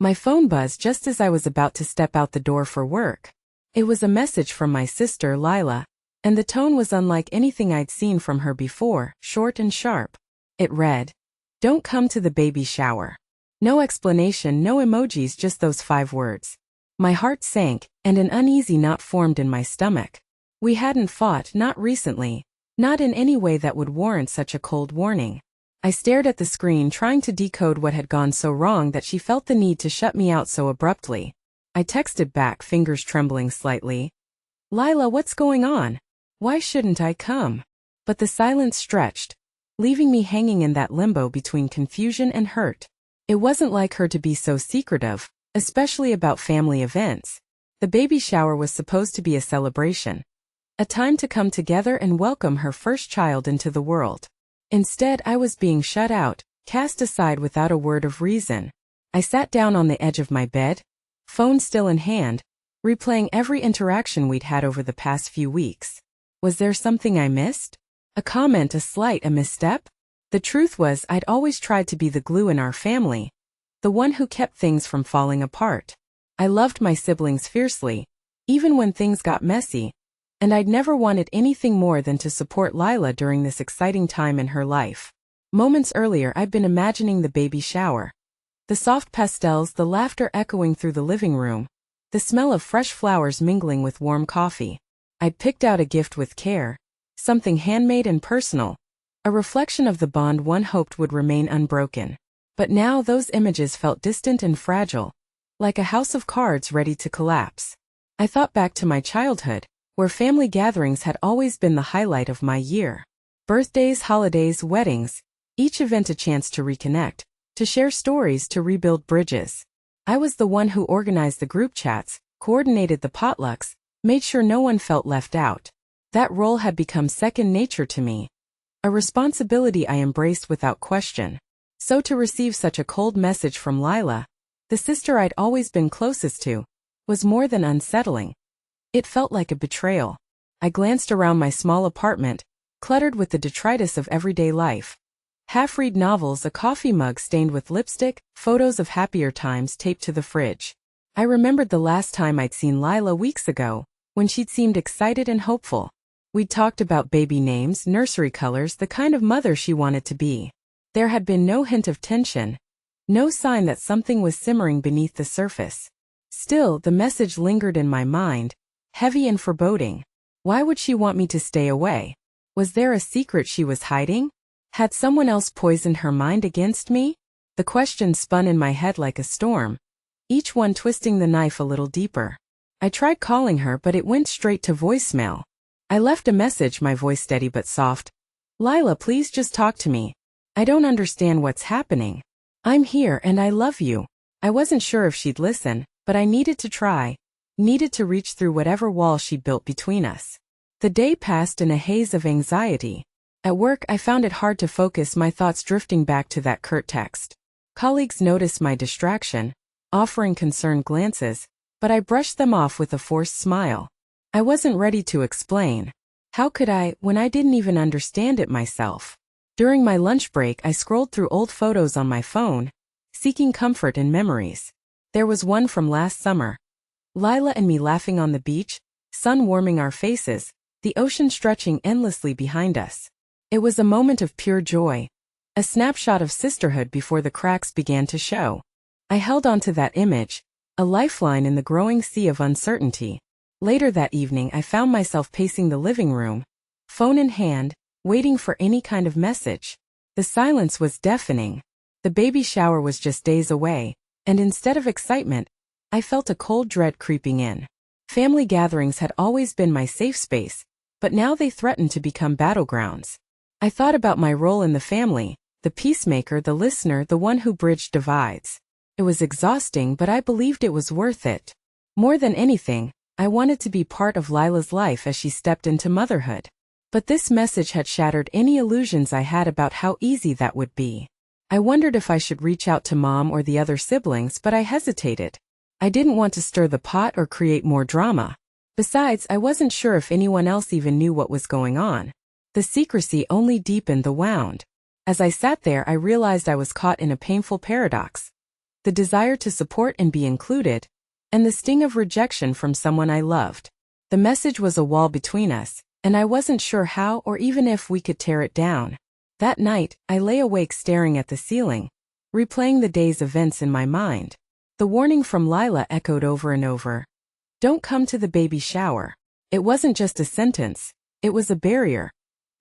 My phone buzzed just as I was about to step out the door for work. It was a message from my sister, Lila, and the tone was unlike anything I'd seen from her before, short and sharp. It read, "Don't come to the baby shower." No explanation, no emojis, just those 5 words. My heart sank, and an uneasy knot formed in my stomach. We hadn't fought, not recently, not in any way that would warrant such a cold warning. I stared at the screen, trying to decode what had gone so wrong that she felt the need to shut me out so abruptly. I texted back, fingers trembling slightly. "Lila, what's going on? Why shouldn't I come?" But the silence stretched, leaving me hanging in that limbo between confusion and hurt. It wasn't like her to be so secretive, especially about family events. The baby shower was supposed to be a celebration, a time to come together and welcome her first child into the world. Instead, I was being shut out, cast aside without a word of reason. I sat down on the edge of my bed, phone still in hand, replaying every interaction we'd had over the past few weeks. Was there something I missed? A comment, a slight, a misstep? The truth was, I'd always tried to be the glue in our family, the one who kept things from falling apart. I loved my siblings fiercely, even when things got messy, and I'd never wanted anything more than to support Lila during this exciting time in her life. Moments earlier, I'd been imagining the baby shower. The soft pastels, the laughter echoing through the living room, the smell of fresh flowers mingling with warm coffee. I'd picked out a gift with care, something handmade and personal, a reflection of the bond one hoped would remain unbroken. But now those images felt distant and fragile, like a house of cards ready to collapse. I thought back to my childhood, where family gatherings had always been the highlight of my year. Birthdays, holidays, weddings, each event a chance to reconnect, to share stories, to rebuild bridges. I was the one who organized the group chats, coordinated the potlucks, made sure no one felt left out. That role had become second nature to me, a responsibility I embraced without question. So to receive such a cold message from Lila, the sister I'd always been closest to, was more than unsettling. It felt like a betrayal. I glanced around my small apartment, cluttered with the detritus of everyday life. Half-read novels, a coffee mug stained with lipstick, photos of happier times taped to the fridge. I remembered the last time I'd seen Lila weeks ago, when she'd seemed excited and hopeful. We'd talked about baby names, nursery colors, the kind of mother she wanted to be. There had been no hint of tension, no sign that something was simmering beneath the surface. Still, the message lingered in my mind, heavy and foreboding. Why would she want me to stay away? Was there a secret she was hiding? Had someone else poisoned her mind against me? The questions spun in my head like a storm, each one twisting the knife a little deeper. I tried calling her, but it went straight to voicemail. I left a message, my voice steady but soft. "Lila, please just talk to me. I don't understand what's happening. I'm here and I love you." I wasn't sure if she'd listen, but I needed to try, needed to reach through whatever wall she'd built between us. The day passed in a haze of anxiety. At work, I found it hard to focus, my thoughts drifting back to that curt text. Colleagues noticed my distraction, offering concerned glances, but I brushed them off with a forced smile. I wasn't ready to explain. How could I, when I didn't even understand it myself? During my lunch break, I scrolled through old photos on my phone, seeking comfort in memories. There was one from last summer. Lila and me laughing on the beach, sun warming our faces, the ocean stretching endlessly behind us. It was a moment of pure joy, a snapshot of sisterhood before the cracks began to show. I held onto that image, a lifeline in the growing sea of uncertainty. Later that evening, I found myself pacing the living room, phone in hand, waiting for any kind of message. The silence was deafening. The baby shower was just days away, and instead of excitement, I felt a cold dread creeping in. Family gatherings had always been my safe space, but now they threatened to become battlegrounds. I thought about my role in the family, the peacemaker, the listener, the one who bridged divides. It was exhausting, but I believed it was worth it. More than anything, I wanted to be part of Lila's life as she stepped into motherhood. But this message had shattered any illusions I had about how easy that would be. I wondered if I should reach out to Mom or the other siblings, but I hesitated. I didn't want to stir the pot or create more drama. Besides, I wasn't sure if anyone else even knew what was going on. The secrecy only deepened the wound. As I sat there, I realized I was caught in a painful paradox. the desire to support and be included, and the sting of rejection from someone I loved. The message was a wall between us, and I wasn't sure how or even if we could tear it down. That night, I lay awake staring at the ceiling, replaying the day's events in my mind. The warning from Lila echoed over and over. Don't come to the baby shower. It wasn't just a sentence, it was a barrier.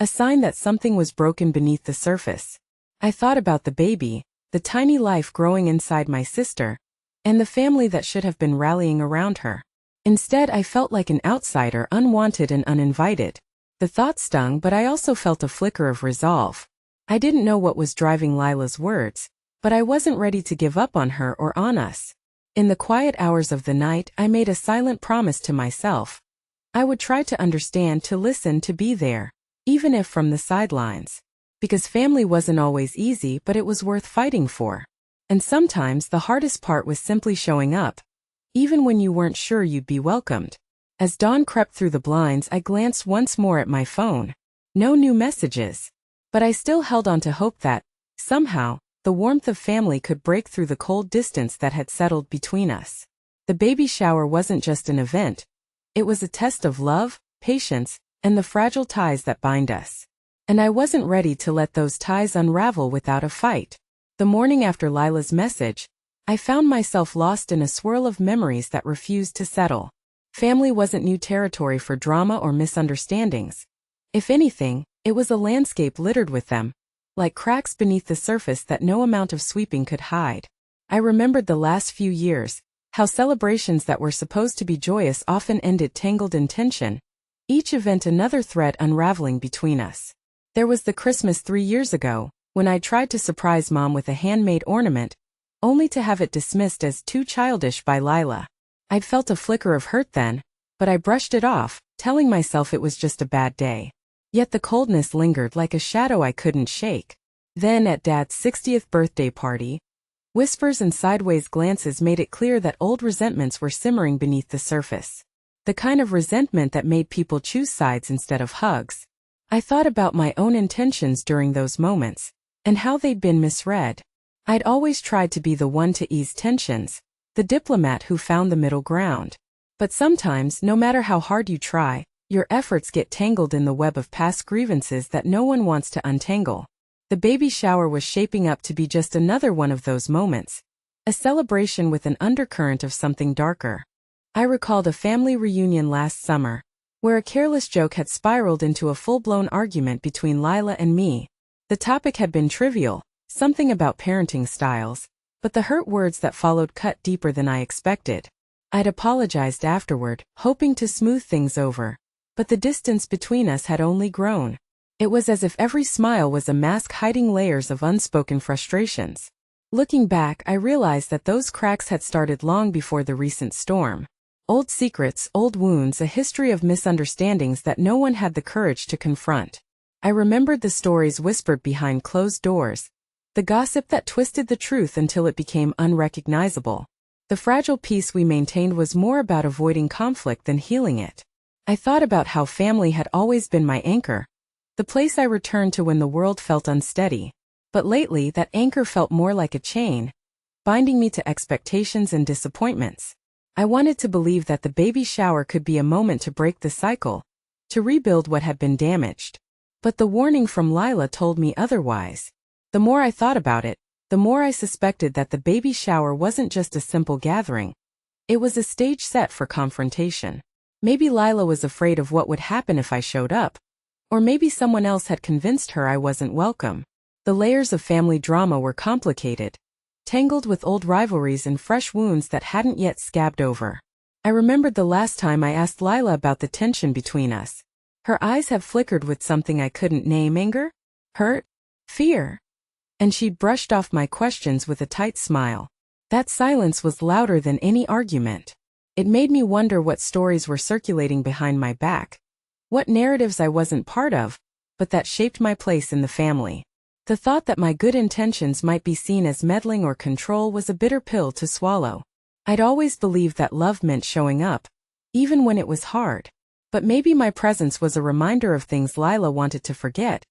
A sign that something was broken beneath the surface. I thought about the baby, the tiny life growing inside my sister, and the family that should have been rallying around her. Instead, I felt like an outsider, unwanted and uninvited. The thought stung, but I also felt a flicker of resolve. I didn't know what was driving Lila's words, but I wasn't ready to give up on her or on us. In the quiet hours of the night, I made a silent promise to myself. I would try to understand, to listen, to be there, even if from the sidelines. Because family wasn't always easy, but it was worth fighting for. And sometimes the hardest part was simply showing up, even when you weren't sure you'd be welcomed. As dawn crept through the blinds, I glanced once more at my phone. No new messages. But I still held on to hope that, somehow, the warmth of family could break through the cold distance that had settled between us. The baby shower wasn't just an event. It was a test of love, patience, and the fragile ties that bind us. And I wasn't ready to let those ties unravel without a fight. The morning after Lila's message, I found myself lost in a swirl of memories that refused to settle. Family wasn't new territory for drama or misunderstandings. If anything, it was a landscape littered with them, like cracks beneath the surface that no amount of sweeping could hide. I remembered the last few years, how celebrations that were supposed to be joyous often ended tangled in tension, each event another thread unraveling between us. There was the Christmas 3 years ago, when I tried to surprise Mom with a handmade ornament, only to have it dismissed as too childish by Lila. I'd felt a flicker of hurt then, but I brushed it off, telling myself it was just a bad day. Yet the coldness lingered like a shadow I couldn't shake. Then at Dad's 60th birthday party, whispers and sideways glances made it clear that old resentments were simmering beneath the surface. The kind of resentment that made people choose sides instead of hugs. I thought about my own intentions during those moments, and how they'd been misread. I'd always tried to be the one to ease tensions, the diplomat who found the middle ground. But sometimes, no matter how hard you try, your efforts get tangled in the web of past grievances that no one wants to untangle. The baby shower was shaping up to be just another one of those moments, a celebration with an undercurrent of something darker. I recalled a family reunion last summer, where a careless joke had spiraled into a full-blown argument between Lila and me. The topic had been trivial, something about parenting styles, but the hurt words that followed cut deeper than I expected. I'd apologized afterward, hoping to smooth things over, but the distance between us had only grown. It was as if every smile was a mask hiding layers of unspoken frustrations. Looking back, I realized that those cracks had started long before the recent storm. Old secrets, old wounds, a history of misunderstandings that no one had the courage to confront. I remembered the stories whispered behind closed doors, the gossip that twisted the truth until it became unrecognizable. The fragile peace we maintained was more about avoiding conflict than healing it. I thought about how family had always been my anchor, the place I returned to when the world felt unsteady. But lately, that anchor felt more like a chain, binding me to expectations and disappointments. I wanted to believe that the baby shower could be a moment to break the cycle, to rebuild what had been damaged. But the warning from Lila told me otherwise. The more I thought about it, the more I suspected that the baby shower wasn't just a simple gathering. It was a stage set for confrontation. Maybe Lila was afraid of what would happen if I showed up. Or maybe someone else had convinced her I wasn't welcome. The layers of family drama were complicated, tangled with old rivalries and fresh wounds that hadn't yet scabbed over. I remembered the last time I asked Lila about the tension between us. Her eyes had flickered with something I couldn't name: anger? Hurt? Fear? And she brushed off my questions with a tight smile. That silence was louder than any argument. It made me wonder what stories were circulating behind my back, what narratives I wasn't part of, but that shaped my place in the family. The thought that my good intentions might be seen as meddling or control was a bitter pill to swallow. I'd always believed that love meant showing up, even when it was hard. But maybe my presence was a reminder of things Lila wanted to forget,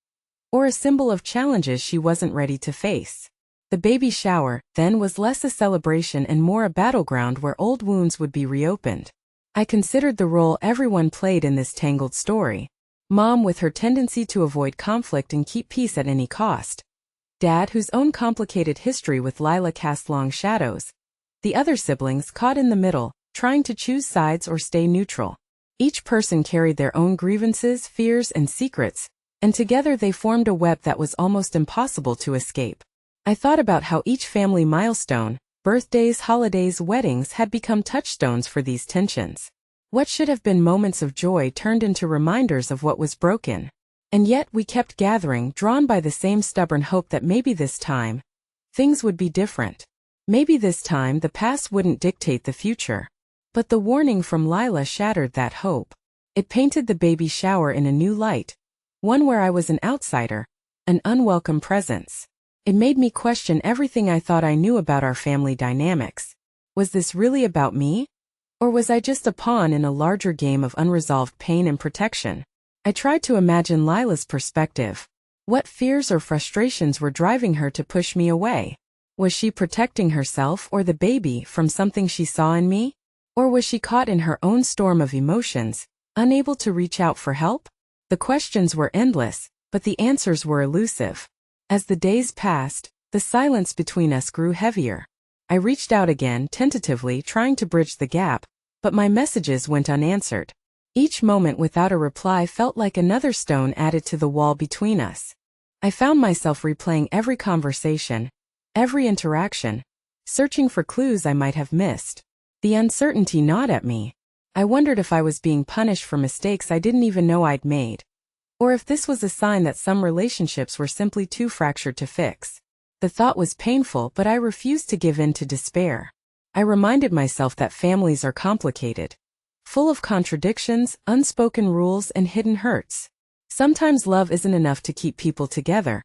or a symbol of challenges she wasn't ready to face. The baby shower, then, was less a celebration and more a battleground where old wounds would be reopened. I considered the role everyone played in this tangled story. Mom, with her tendency to avoid conflict and keep peace at any cost. Dad, whose own complicated history with Lila cast long shadows. The other siblings, caught in the middle, trying to choose sides or stay neutral. Each person carried their own grievances, fears, and secrets, and together they formed a web that was almost impossible to escape. I thought about how each family milestone, birthdays, holidays, weddings, had become touchstones for these tensions. What should have been moments of joy turned into reminders of what was broken. And yet we kept gathering, drawn by the same stubborn hope that maybe this time, things would be different. Maybe this time the past wouldn't dictate the future. But the warning from Lila shattered that hope. It painted the baby shower in a new light, one where I was an outsider, an unwelcome presence. It made me question everything I thought I knew about our family dynamics. Was this really about me? Or was I just a pawn in a larger game of unresolved pain and protection? I tried to imagine Lila's perspective. What fears or frustrations were driving her to push me away? Was she protecting herself or the baby from something she saw in me? Or was she caught in her own storm of emotions, unable to reach out for help? The questions were endless, but the answers were elusive. As the days passed, the silence between us grew heavier. I reached out again, tentatively trying to bridge the gap, but my messages went unanswered. Each moment without a reply felt like another stone added to the wall between us. I found myself replaying every conversation, every interaction, searching for clues I might have missed. The uncertainty gnawed at me. I wondered if I was being punished for mistakes I didn't even know I'd made. Or if this was a sign that some relationships were simply too fractured to fix. The thought was painful, but I refused to give in to despair. I reminded myself that families are complicated, full of contradictions, unspoken rules, and hidden hurts. Sometimes love isn't enough to keep people together,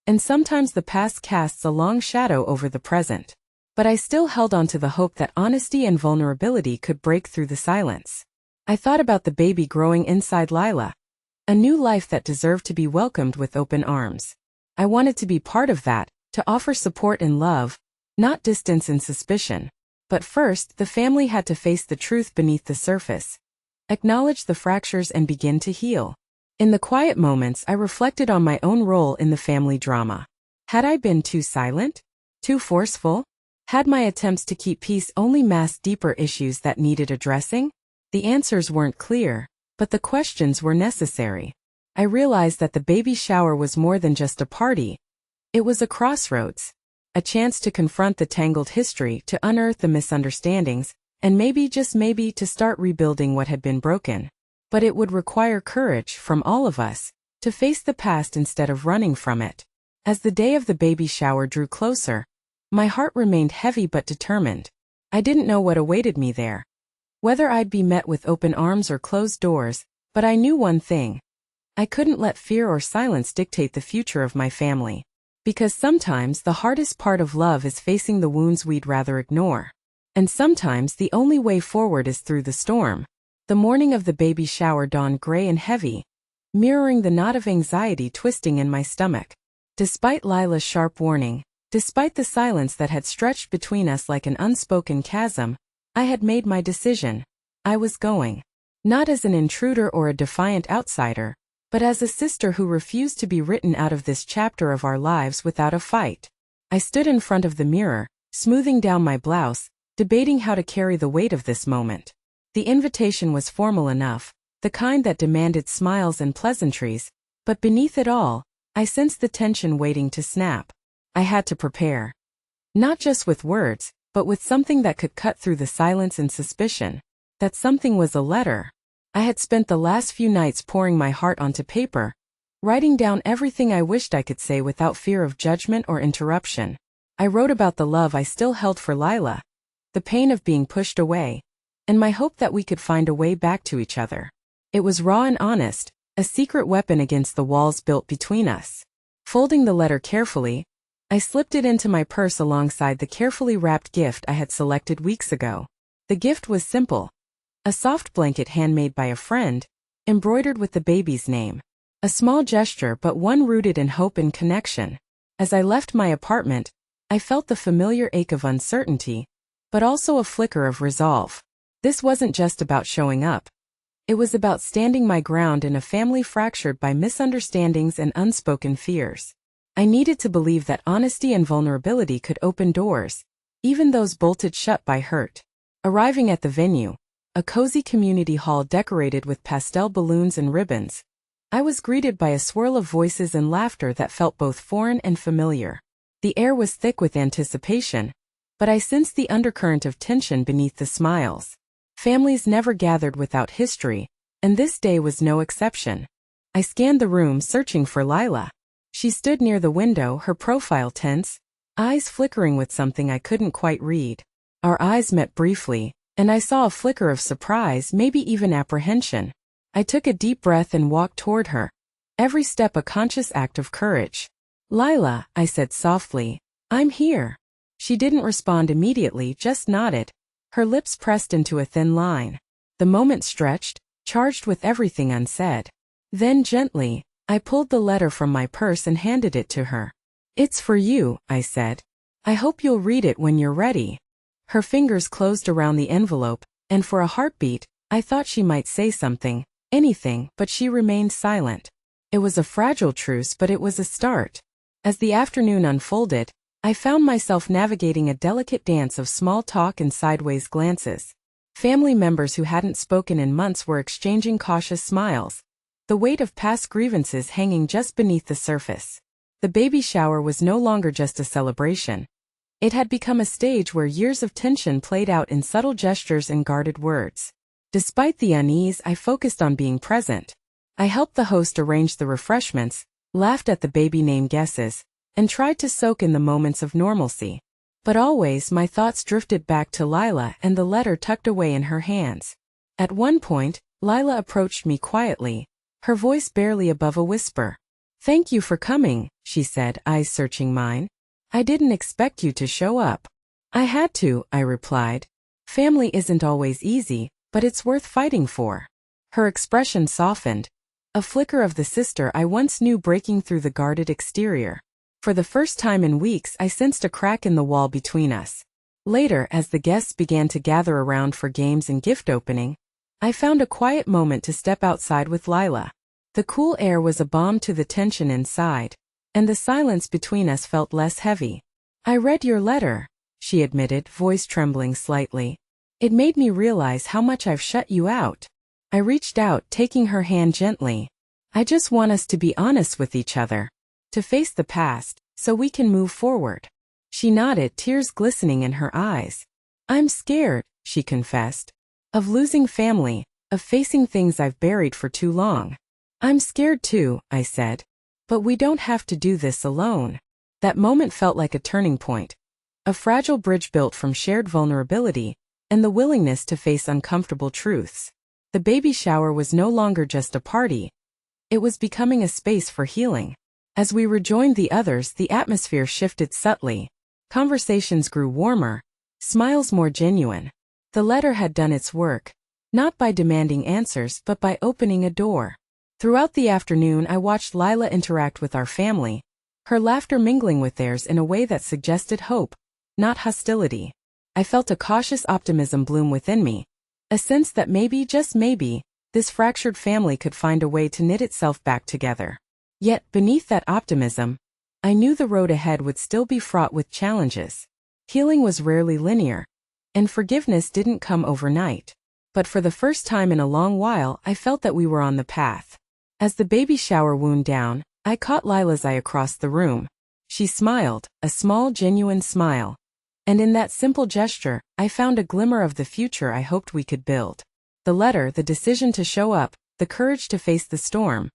and sometimes the past casts a long shadow over the present. But I still held on to the hope that honesty and vulnerability could break through the silence. I thought about the baby growing inside Lila, a new life that deserved to be welcomed with open arms. I wanted to be part of that, to offer support and love, not distance and suspicion. But first, the family had to face the truth beneath the surface, acknowledge the fractures and begin to heal. In the quiet moments, I reflected on my own role in the family drama. Had I been too silent? Too forceful? Had my attempts to keep peace only masked deeper issues that needed addressing? The answers weren't clear, but the questions were necessary. I realized that the baby shower was more than just a party. It was a crossroads, a chance to confront the tangled history, to unearth the misunderstandings, and maybe, just maybe, to start rebuilding what had been broken. But it would require courage from all of us, to face the past instead of running from it. As the day of the baby shower drew closer, my heart remained heavy but determined. I didn't know what awaited me there, whether I'd be met with open arms or closed doors, but I knew one thing. I couldn't let fear or silence dictate the future of my family. Because sometimes the hardest part of love is facing the wounds we'd rather ignore. And sometimes the only way forward is through the storm. The morning of the baby shower dawned gray and heavy, mirroring the knot of anxiety twisting in my stomach. Despite Lila's sharp warning, despite the silence that had stretched between us like an unspoken chasm, I had made my decision. I was going. Not as an intruder or a defiant outsider, but as a sister who refused to be written out of this chapter of our lives without a fight. I stood in front of the mirror, smoothing down my blouse, debating how to carry the weight of this moment. The invitation was formal enough, the kind that demanded smiles and pleasantries, but beneath it all, I sensed the tension waiting to snap. I had to prepare. Not just with words, but with something that could cut through the silence and suspicion. That something was a letter. I had spent the last few nights pouring my heart onto paper, writing down everything I wished I could say without fear of judgment or interruption. I wrote about the love I still held for Lila, the pain of being pushed away, and my hope that we could find a way back to each other. It was raw and honest, a secret weapon against the walls built between us. Folding the letter carefully, I slipped it into my purse alongside the carefully wrapped gift I had selected weeks ago. The gift was simple. A soft blanket handmade by a friend, embroidered with the baby's name. A small gesture, but one rooted in hope and connection. As I left my apartment, I felt the familiar ache of uncertainty, but also a flicker of resolve. This wasn't just about showing up. It was about standing my ground in a family fractured by misunderstandings and unspoken fears. I needed to believe that honesty and vulnerability could open doors, even those bolted shut by hurt. Arriving at the venue, a cozy community hall decorated with pastel balloons and ribbons, I was greeted by a swirl of voices and laughter that felt both foreign and familiar. The air was thick with anticipation, but I sensed the undercurrent of tension beneath the smiles. Families never gathered without history, and this day was no exception. I scanned the room searching for Lila. She stood near the window, her profile tense, eyes flickering with something I couldn't quite read. Our eyes met briefly, and I saw a flicker of surprise, maybe even apprehension. I took a deep breath and walked toward her, every step a conscious act of courage. "Lila," I said softly, "I'm here." She didn't respond immediately, just nodded, her lips pressed into a thin line. The moment stretched, charged with everything unsaid. Then gently, I pulled the letter from my purse and handed it to her. "It's for you," I said. "I hope you'll read it when you're ready." Her fingers closed around the envelope, and for a heartbeat, I thought she might say something, anything, but she remained silent. It was a fragile truce, but it was a start. As the afternoon unfolded, I found myself navigating a delicate dance of small talk and sideways glances. Family members who hadn't spoken in months were exchanging cautious smiles, the weight of past grievances hanging just beneath the surface. The baby shower was no longer just a celebration. It had become a stage where years of tension played out in subtle gestures and guarded words. Despite the unease, I focused on being present. I helped the host arrange the refreshments, laughed at the baby name guesses, and tried to soak in the moments of normalcy. But always my thoughts drifted back to Lila and the letter tucked away in her hands. At one point, Lila approached me quietly, her voice barely above a whisper. "Thank you for coming," she said, eyes searching mine. "I didn't expect you to show up." "I had to," I replied. "Family isn't always easy, but it's worth fighting for." Her expression softened, a flicker of the sister I once knew breaking through the guarded exterior. For the first time in weeks, I sensed a crack in the wall between us. Later, as the guests began to gather around for games and gift opening, I found a quiet moment to step outside with Lila. The cool air was a balm to the tension inside, and the silence between us felt less heavy. "I read your letter," she admitted, voice trembling slightly. "It made me realize how much I've shut you out." I reached out, taking her hand gently. "I just want us to be honest with each other, to face the past, so we can move forward." She nodded, tears glistening in her eyes. "I'm scared," she confessed, "of losing family, of facing things I've buried for too long." "I'm scared too," I said. "But we don't have to do this alone." That moment felt like a turning point, a fragile bridge built from shared vulnerability and the willingness to face uncomfortable truths. The baby shower was no longer just a party. It was becoming a space for healing. As we rejoined the others, the atmosphere shifted subtly. Conversations grew warmer, smiles more genuine. The letter had done its work, not by demanding answers but by opening a door. Throughout the afternoon, I watched Lila interact with our family, her laughter mingling with theirs in a way that suggested hope, not hostility. I felt a cautious optimism bloom within me, a sense that maybe, just maybe, this fractured family could find a way to knit itself back together. Yet, beneath that optimism, I knew the road ahead would still be fraught with challenges. Healing was rarely linear, and forgiveness didn't come overnight. But for the first time in a long while, I felt that we were on the path. As the baby shower wound down, I caught Lila's eye across the room. She smiled, a small, genuine smile. And in that simple gesture, I found a glimmer of the future I hoped we could build. The letter, the decision to show up, the courage to face the storm.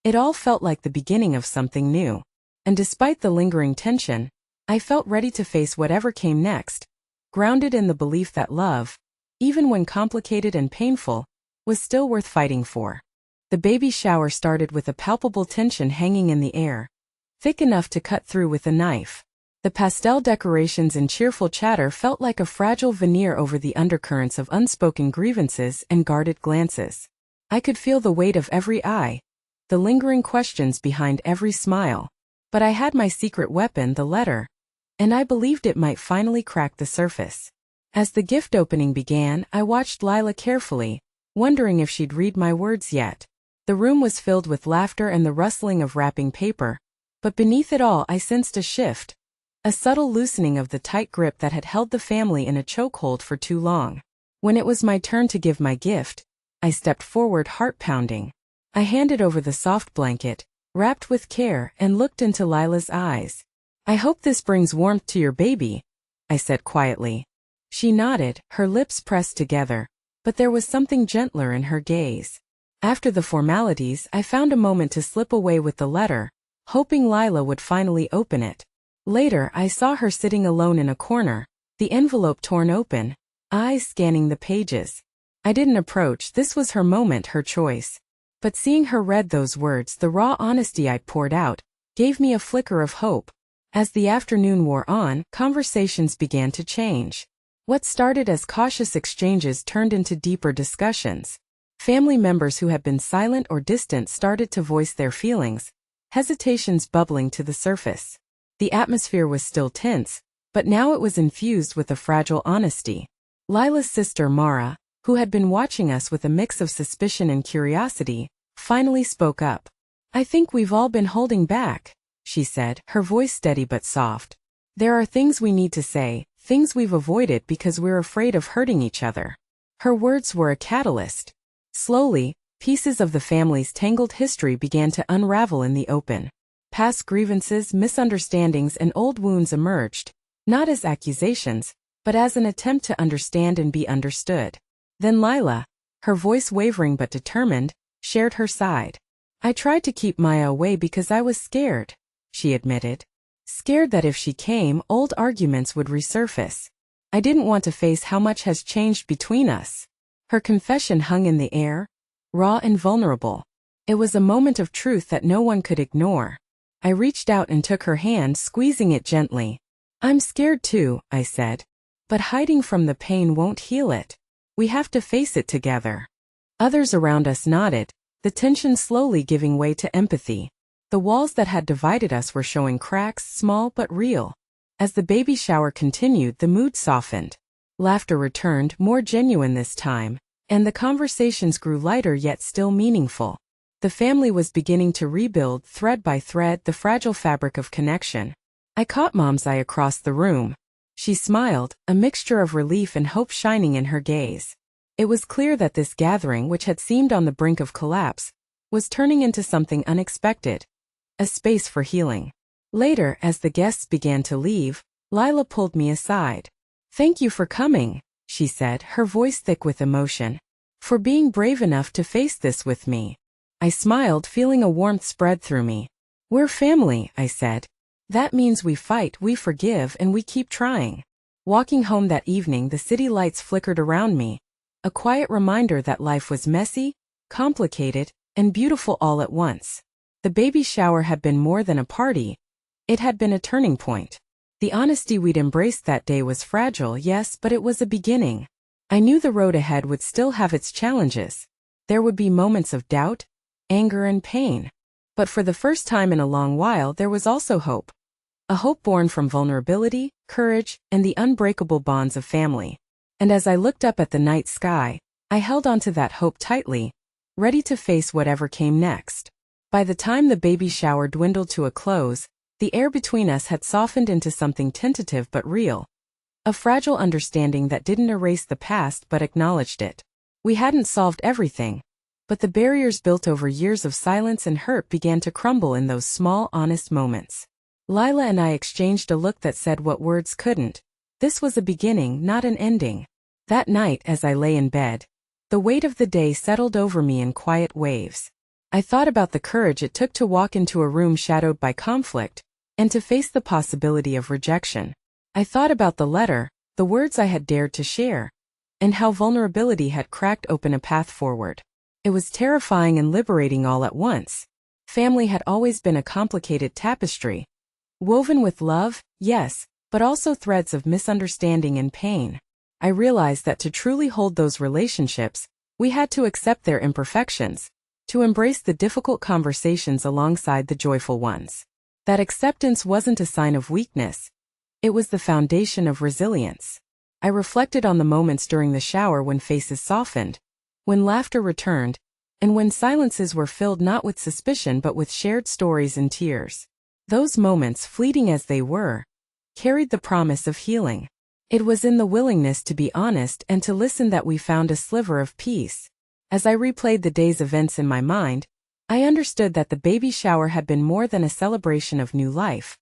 It all felt like the beginning of something new. And despite the lingering tension, I felt ready to face whatever came next, grounded in the belief that love, even when complicated and painful, was still worth fighting for. The baby shower started with a palpable tension hanging in the air, thick enough to cut through with a knife. The pastel decorations and cheerful chatter felt like a fragile veneer over the undercurrents of unspoken grievances and guarded glances. I could feel the weight of every eye, the lingering questions behind every smile. But I had my secret weapon, the letter. and I believed it might finally crack the surface. As the gift opening began, I watched Lila carefully, wondering if she'd read my words yet. The room was filled with laughter and the rustling of wrapping paper, but beneath it all I sensed a shift, a subtle loosening of the tight grip that had held the family in a chokehold for too long. When it was my turn to give my gift, I stepped forward, heart pounding. I handed over the soft blanket, wrapped with care, and looked into Lila's eyes. "I hope this brings warmth to your baby," I said quietly. She nodded, her lips pressed together, but there was something gentler in her gaze. After the formalities, I found a moment to slip away with the letter, hoping Lila would finally open it. Later, I saw her sitting alone in a corner, the envelope torn open, eyes scanning the pages. I didn't approach, this was her moment, her choice. But seeing her read those words, the raw honesty I poured out, gave me a flicker of hope. As the afternoon wore on, conversations began to change. What started as cautious exchanges turned into deeper discussions. Family members who had been silent or distant started to voice their feelings, hesitations bubbling to the surface. The atmosphere was still tense, but now it was infused with a fragile honesty. Lila's sister Mara, who had been watching us with a mix of suspicion and curiosity, finally spoke up. "I think we've all been holding back," she said, her voice steady but soft. "There are things we need to say, things we've avoided because we're afraid of hurting each other." Her words were a catalyst. Slowly, pieces of the family's tangled history began to unravel in the open. Past grievances, misunderstandings, and old wounds emerged, not as accusations, but as an attempt to understand and be understood. Then Lila, her voice wavering but determined, shared her side. "I tried to keep Maya away because I was scared," she admitted. "Scared that if she came, old arguments would resurface. I didn't want to face how much has changed between us." Her confession hung in the air, raw and vulnerable. It was a moment of truth that no one could ignore. I reached out and took her hand, squeezing it gently. "I'm scared too," I said. "But hiding from the pain won't heal it. We have to face it together." Others around us nodded, the tension slowly giving way to empathy. The walls that had divided us were showing cracks, small but real. As the baby shower continued, the mood softened. Laughter returned, more genuine this time, and the conversations grew lighter yet still meaningful. The family was beginning to rebuild, thread by thread, the fragile fabric of connection. I caught Mom's eye across the room. She smiled, a mixture of relief and hope shining in her gaze. It was clear that this gathering, which had seemed on the brink of collapse, was turning into something unexpected, a space for healing. Later, as the guests began to leave, Lila pulled me aside. "Thank you for coming," she said, her voice thick with emotion. "For being brave enough to face this with me." I smiled, feeling a warmth spread through me. "We're family," I said. "That means we fight, we forgive, and we keep trying." Walking home that evening, the city lights flickered around me, a quiet reminder that life was messy, complicated, and beautiful all at once. The baby shower had been more than a party. It had been a turning point. The honesty we'd embraced that day was fragile, yes, but it was a beginning. I knew the road ahead would still have its challenges. There would be moments of doubt, anger, and pain. But for the first time in a long while, there was also hope. A hope born from vulnerability, courage, and the unbreakable bonds of family. And as I looked up at the night sky, I held onto that hope tightly, ready to face whatever came next. By the time the baby shower dwindled to a close, the air between us had softened into something tentative but real. A fragile understanding that didn't erase the past but acknowledged it. We hadn't solved everything, but the barriers built over years of silence and hurt began to crumble in those small, honest moments. Lila and I exchanged a look that said what words couldn't. This was a beginning, not an ending. That night, as I lay in bed, the weight of the day settled over me in quiet waves. I thought about the courage it took to walk into a room shadowed by conflict, and to face the possibility of rejection. I thought about the letter, the words I had dared to share, and how vulnerability had cracked open a path forward. It was terrifying and liberating all at once. Family had always been a complicated tapestry, woven with love, yes, but also threads of misunderstanding and pain. I realized that to truly hold those relationships, we had to accept their imperfections, to embrace the difficult conversations alongside the joyful ones. That acceptance wasn't a sign of weakness. It was the foundation of resilience. I reflected on the moments during the shower when faces softened, when laughter returned, and when silences were filled not with suspicion but with shared stories and tears. Those moments, fleeting as they were, carried the promise of healing. It was in the willingness to be honest and to listen that we found a sliver of peace. As I replayed the day's events in my mind, I understood that the baby shower had been more than a celebration of new life.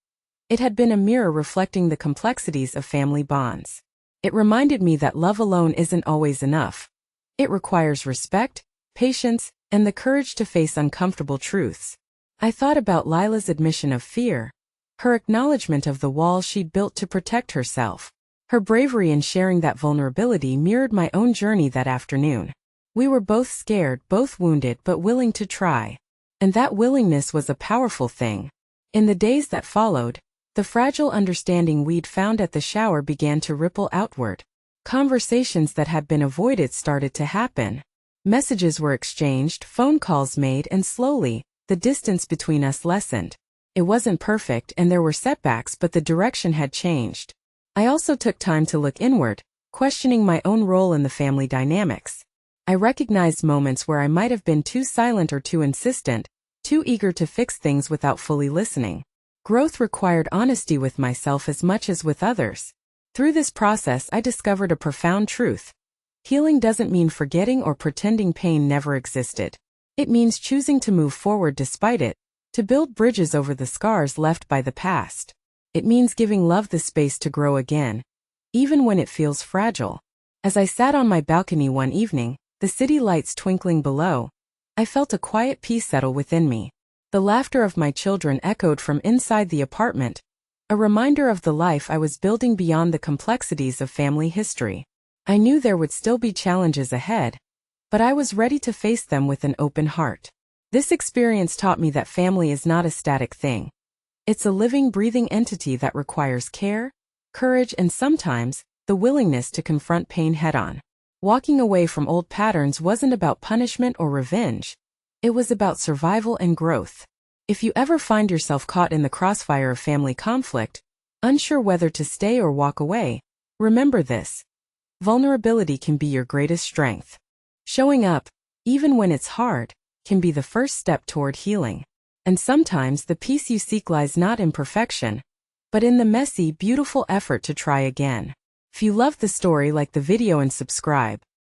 It had been a mirror reflecting the complexities of family bonds. It reminded me that love alone isn't always enough. It requires respect, patience, and the courage to face uncomfortable truths. I thought about Lila's admission of fear, her acknowledgement of the wall she'd built to protect herself. Her bravery in sharing that vulnerability mirrored my own journey that afternoon. We were both scared, both wounded, but willing to try. And that willingness was a powerful thing. In the days that followed, the fragile understanding we'd found at the shower began to ripple outward. Conversations that had been avoided started to happen. Messages were exchanged, phone calls made, and slowly, the distance between us lessened. It wasn't perfect and there were setbacks, but the direction had changed. I also took time to look inward, questioning my own role in the family dynamics. I recognized moments where I might have been too silent or too insistent, too eager to fix things without fully listening. Growth required honesty with myself as much as with others. Through this process, I discovered a profound truth. Healing doesn't mean forgetting or pretending pain never existed. It means choosing to move forward despite it, to build bridges over the scars left by the past. It means giving love the space to grow again, even when it feels fragile. As I sat on my balcony one evening, the city lights twinkling below, I felt a quiet peace settle within me. The laughter of my children echoed from inside the apartment, a reminder of the life I was building beyond the complexities of family history. I knew there would still be challenges ahead, but I was ready to face them with an open heart. This experience taught me that family is not a static thing. It's a living, breathing entity that requires care, courage, and sometimes, the willingness to confront pain head-on. Walking away from old patterns wasn't about punishment or revenge. It was about survival and growth. If you ever find yourself caught in the crossfire of family conflict, unsure whether to stay or walk away, remember this. Vulnerability can be your greatest strength. Showing up, even when it's hard, can be the first step toward healing. And sometimes the peace you seek lies not in perfection, but in the messy, beautiful effort to try again. If you loved the story, like the video and subscribe.